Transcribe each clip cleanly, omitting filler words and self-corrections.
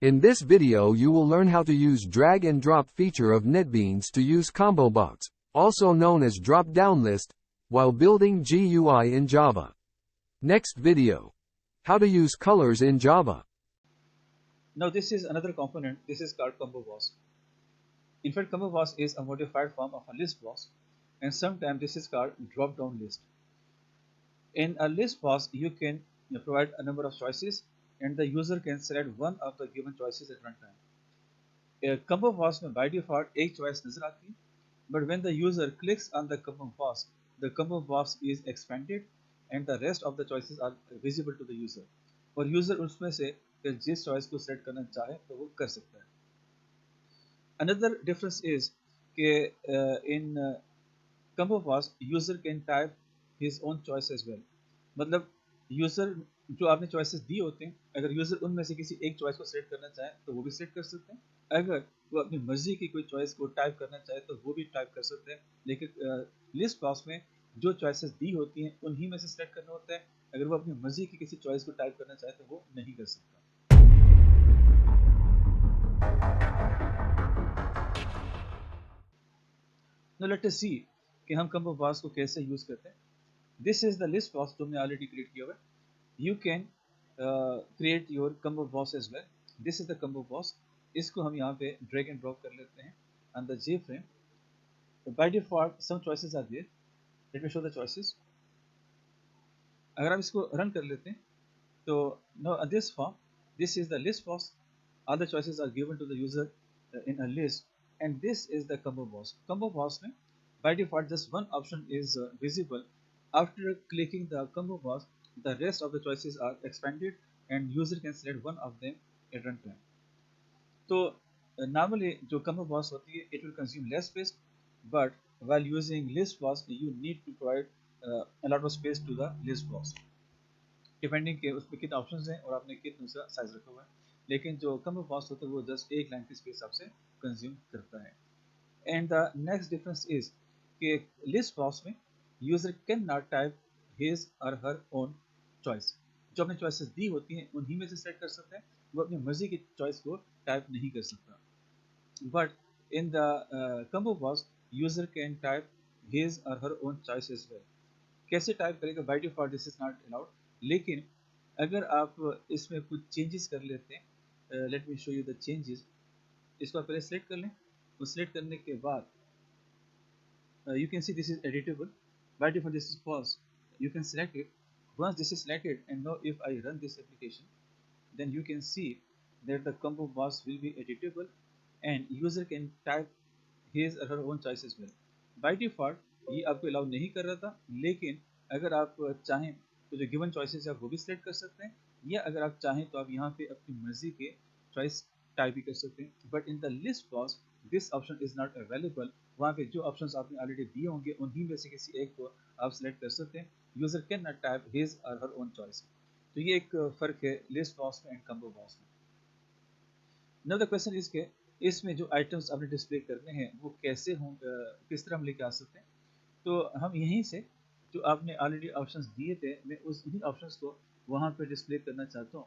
In this video you will learn how to use drag and drop feature of NetBeans to use ComboBox, also known as DropDownList, while building GUI in Java. Next video. How to use colors in Java. Now this is another component. This is called ComboBox. In fact, ComboBox is a modified form of a list box, and sometimes this is called drop-down list. In a list box, you can provide a number of choices, and the user can select one of the given choices at runtime. ComboBox में by default एक choice नजर आती है, but when the user clicks on the ComboBox is expanded, and the rest of the choices are visible to the user. और user उसमें से जिस choice को select करना चाहे तो वो कर सकता है. Another difference is कि in ComboBox user can type his own choice as well. मतलब यूज़र जो आपने चॉइसेस दी होते हैं, अगर यूज़र उनमें से किसी एक चॉइस को सेलेक्ट करना चाहे तो वो भी सेलेक्ट कर सकते हैं. अगर वो अपनी मर्जी की कोई चॉइस को टाइप करना चाहे तो वो भी टाइप कर सकते हैं. लेकिन लिस्ट बॉक्स में जो चॉइसेस दी होती हैं उन्हीं में से सेलेक्ट करना होता है. अगर वो अपनी मर्जी की किसी चॉइस को टाइप करना चाहे तो वो नहीं कर सकता. Now let us see कि हम ComboBox को कैसे यूज करते हैं. This is the list box जो हमने ऑलरेडी क्रिएट किया हुआ है. You can create your ComboBox as well. This is the ComboBox. इसको हम यहाँ पे drag and drop कर लेते हैं on the JFrame. By default some choices are there. Let me show the choices. अगर आप इसको रन कर लेते हैं तो now this form, this is the list box. All the choices are given to the user in a list, and this is the ComboBox. ComboBox में by default just one option is visible. After clicking the ComboBox, the rest of the choices are expanded and user can select one of them at runtime. So normally जो ComboBox होती है, it will consume less space, but while using list box you need to provide a lot of space to the list box, depending के उसमें कितने options हैं और आपने कितना सा size रखा हुआ है. लेकिन जो ComboBox होता है वो just एक लाइन की स्पेस आपसे कंज्यूम करता है. And the next difference is कि list box में user cannot type his or her own choice. जो अपने choices दी होती हैं उन्हीं में से सेलेक्ट कर सकते हैं. वो अपनी मर्जी की choice को टाइप नहीं कर सकता. But in the ComboBox user can type his or her own choice as well. कैसे टाइप करेगा? By default this is not allowed. लेकिन अगर आप इसमें कुछ चेंजेस कर लेते हैं, let me show you the changes. इसको आप पहले सेलेक्ट कर लें. वो सेलेक्ट करने के बाद you can see this is editable. By default this is false. You can select it. Once this is selected, and now if I run this application, then you can see that the ComboBox will be editable and user can type his or her own choice as well. By default ये आपको allow नहीं कर रहा था, लेकिन अगर आप चाहें तो जो गिवन चॉइसेस है आप वो भी सेलेक्ट कर सकते हैं, या अगर आप चाहें तो आप यहाँ पे अपनी मर्जी के चॉइस टाइप भी कर सकते हैं. But in the list box this option is not available. वहाँ पे जो ऑप्शंस आपने ऑलरेडी दिए होंगे उन्हीं में से किसी एक को आप सेलेक्ट कर सकते हैं. User can not type his और हर ओन चॉइस. तो ये एक फ़र्क है लिस्ट बॉक्स में एंड ComboBox में. नाउ द क्वेश्चन इज के इसमें जो आइटम्स आपने डिस्प्ले करने हैं वो कैसे हों, किस तरह हम लेके आ सकते हैं. तो हम यहीं से जो आपने ऑलरेडी ऑप्शंस दिए थे, मैं उन्हीं ऑप्शंस को वहाँ पे डिस्प्ले करना चाहता हूँ.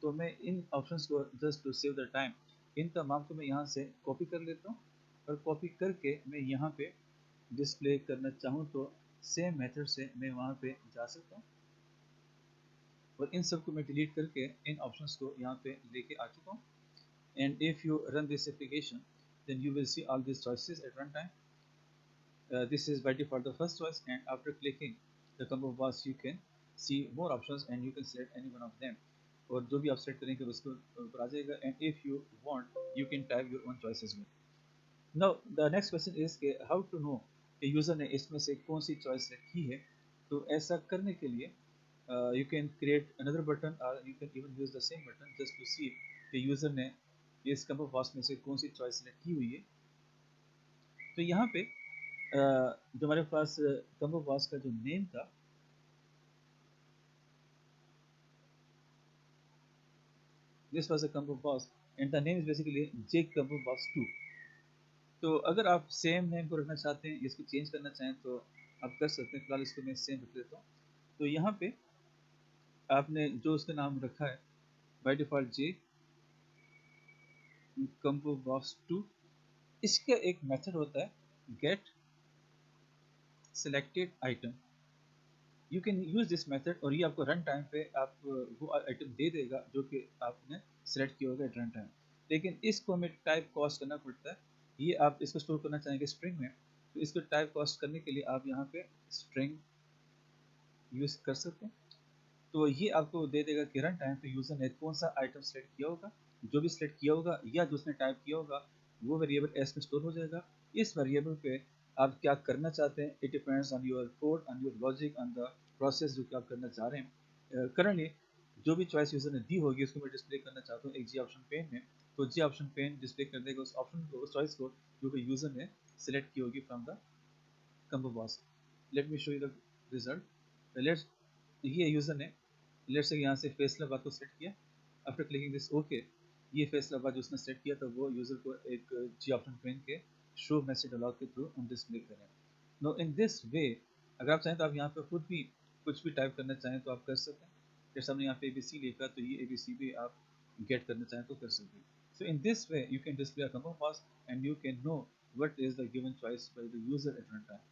तो मैं इन ऑप्शंस को just to save the time इन तमाम को मैं यहाँ से कॉपी कर लेता हूँ, और कॉपी करके मैं यहाँ पे डिस्प्ले करना चाहूँ तो सेम मेथड से मैं वहाँ पे जा सकता हूँ, और इन सब को मैं डिलीट करके इन ऑप्शंस को यहाँ पे लेके आ चुका हूँ. And if you run this application then you will see all this choices at run time. This is by default the first choice, and after clicking the ComboBox you can see more options and you can select any one of them. और जो भी आप select करेंगे उसको ऊपर आ जाएगा. And if you want you can type your own choice as well. Now the next question is के हाउ टू नो कि यूज़र ने इसमें से कौन सी चॉइस रखी है. तो ऐसा करने के लिए you can create another button और you can even use the same button just to see कि यूज़र ने इस ComboBox में से कौन सी चॉइस रखी हुई है. तो यहाँ पे जो हमारे पास ComboBox का जो नेम था, this was a ComboBox and the name is basically JComboBox 2. तो अगर आप सेम नेम को रखना चाहते हैं, इसको चेंज करना चाहें तो आप कर सकते हैं. फिलहाल इसको मैं सेम रख लेता हूँ. तो यहाँ पे आपने जो उसका नाम रखा है बाय डिफ़ॉल्ट J ComboBox 2। इसका एक मेथड होता है get selected item. You can use this method और ये आपको रन टाइम पे आप वो आइटम दे देगा जो कि आपने सेलेक्ट किया होगा एट रन टाइम। लेकिन इसको हमें टाइप कॉस्ट करना पड़ता है। ये आप इसको स्टोर करना चाहेंगे स्ट्रिंग में, तो इसको टाइप कॉस्ट करने के लिए आप यहाँ पे स्ट्रिंग यूज कर सकते हैं। तो ये आपको दे देगा कि रन टाइम पे यूजर ने कौन सा आइटम सेलेक्ट किया होगा, जो भी सिलेक्ट किया होगा या जो उसने टाइप किया होगा वो वेरिएबल एस में स्टोर हो जाएगा। इस वेरिएबल पे आप क्या करना चाहते हैं, it depends on your code, on your logic, on the process जो कि आप करना चाह रहे हैं। करंटली जो भी चॉइस यूजर ने दी होगी उसको मैं डिस्प्ले करना चाहता हूँ एक जी ऑप्शन पेन में, तो जी ऑप्शन पेन डिस्प्ले कर देगा उस ऑप्शन को, उस चॉइस को जो कि यूजर ने सेलेक्ट की होगी from the ComboBox। Let me show you the result. Let's ये यूजर ने लेट्स से यहाँ से फैसलाबाद को सेट किया। आफ्टर क्लिकिंग दिस ओके, ये फैसलाबाद जो उसने सेट किया था वो यूजर को एक जी ऑप्शन पेन के शो मैसेज डायलॉग के थ्रू हम डिस्प्ले करें। नो इन दिस वे अगर आप चाहें तो आप यहाँ पे खुद भी कुछ भी टाइप करना चाहें तो आप कर सकते हैं। जैसे हमने यहाँ पे ABC लिखा तो ये ABC भी आप गेट करना चाहें तो कर सकते हैं। So in this way you can display a ComboBox and you can know what is the given choice by the user at runtime.